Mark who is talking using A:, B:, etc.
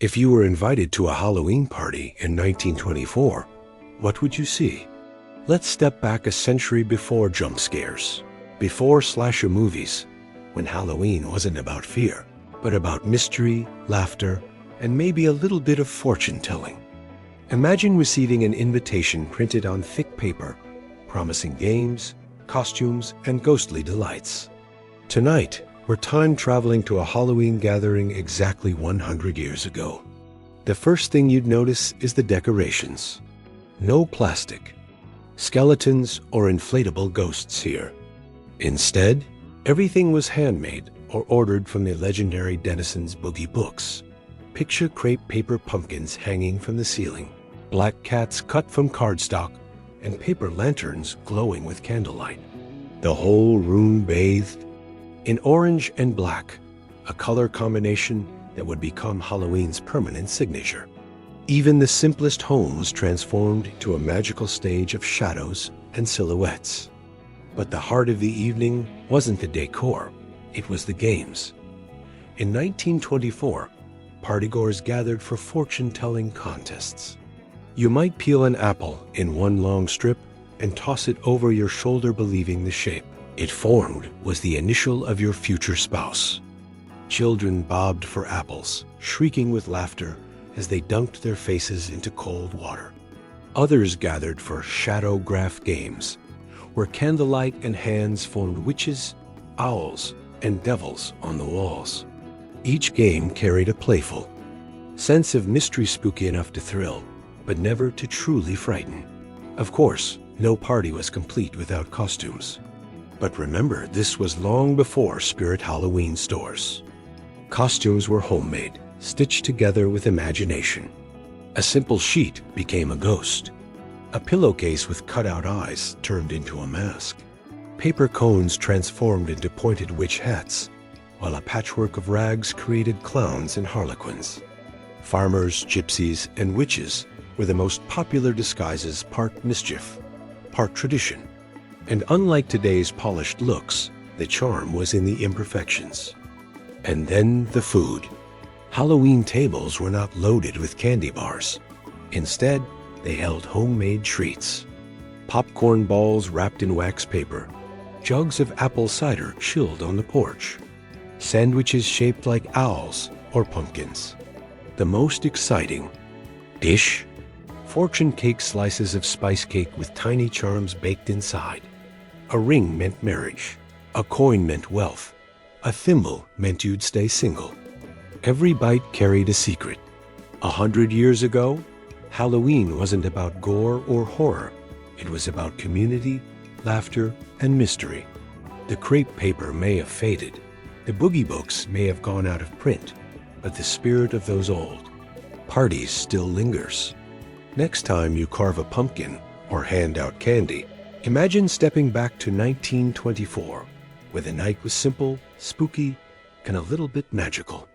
A: If you were invited to a Halloween party in 1924, what would you see? Let's step back a century before jump scares, before slasher movies, when Halloween wasn't about fear, but about mystery, laughter, and maybe a little bit of fortune-telling. Imagine receiving an invitation printed on thick paper, promising games, costumes, and ghostly delights. Tonight, we're time-traveling to a Halloween gathering exactly 100 years ago. The first thing you'd notice is the decorations. No plastic, skeletons, or inflatable ghosts here. Instead, everything was handmade or ordered from the legendary Dennison's Bogie books. Picture crepe paper pumpkins hanging from the ceiling, black cats cut from cardstock, and paper lanterns glowing with candlelight. The whole room bathed in orange and black, a color combination that would become Halloween's permanent signature. Even the simplest home was transformed into a magical stage of shadows and silhouettes. But the heart of the evening wasn't the decor, it was the games. In 1924, partygoers gathered for fortune-telling contests. You might peel an apple in one long strip and toss it over your shoulder, believing the shape it formed was the initial of your future spouse. Children bobbed for apples, shrieking with laughter as they dunked their faces into cold water. Others gathered for shadow graph games, where candlelight and hands formed witches, owls, and devils on the walls. Each game carried a playful sense of mystery, spooky enough to thrill, but never to truly frighten. Of course, no party was complete without costumes. But remember, this was long before Spirit Halloween stores. Costumes were homemade, stitched together with imagination. A simple sheet became a ghost. A pillowcase with cutout eyes turned into a mask. Paper cones transformed into pointed witch hats, while a patchwork of rags created clowns and harlequins. Farmers, gypsies, and witches were the most popular disguises, part mischief, part tradition. And unlike today's polished looks, the charm was in the imperfections. And then the food. Halloween tables were not loaded with candy bars. Instead, they held homemade treats. Popcorn balls wrapped in wax paper, jugs of apple cider chilled on the porch, sandwiches shaped like owls or pumpkins. The most exciting dish? Fortune cake slices of spice cake with tiny charms baked inside. A ring meant marriage. A coin meant wealth. A thimble meant you'd stay single. Every bite carried a secret. 100 years ago, Halloween wasn't about gore or horror. It was about community, laughter, and mystery. The crepe paper may have faded. The Bogie books may have gone out of print, but the spirit of those old parties still lingers. Next time you carve a pumpkin or hand out candy, imagine stepping back to 1924, where the night was simple, spooky, and a little bit magical.